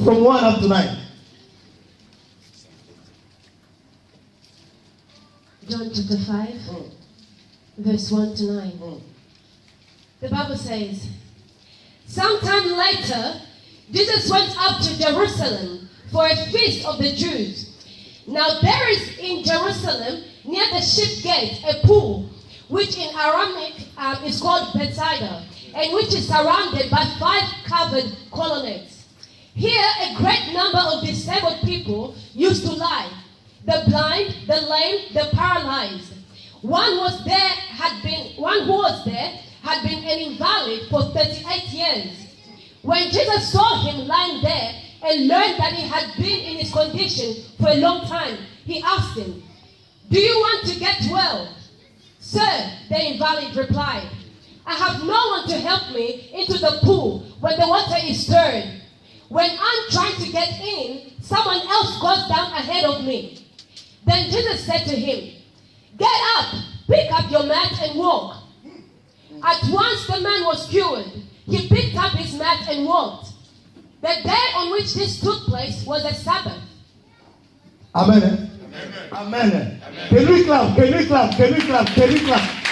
From 1 up to 9. John chapter 5, verse 1 to 9. The Bible says, sometime later, Jesus went up to Jerusalem for a feast of the Jews. Now there is in Jerusalem, near the sheep gate, a pool, which in Aramaic is called Bethsaida, and which is surrounded by 5 covered colonnades. Here a great number of disabled people used to lie, the blind, the lame, the paralyzed. One who was there had been an invalid for 38 years. When Jesus saw him lying there and learned that he had been in his condition for a long time, he asked him, "Do you want to get well?" "Sir," the invalid replied, "I have no one to help me into the pool when the water is stirred. When I'm trying to get in, someone else goes down ahead of me." Then Jesus said to him, "Get up, pick up your mat and walk." At once the man was cured. He picked up his mat and walked. The day on which this took place was a Sabbath. Amen. Amen. Amen. Can we clap? Can we clap? Can we clap? Can we clap?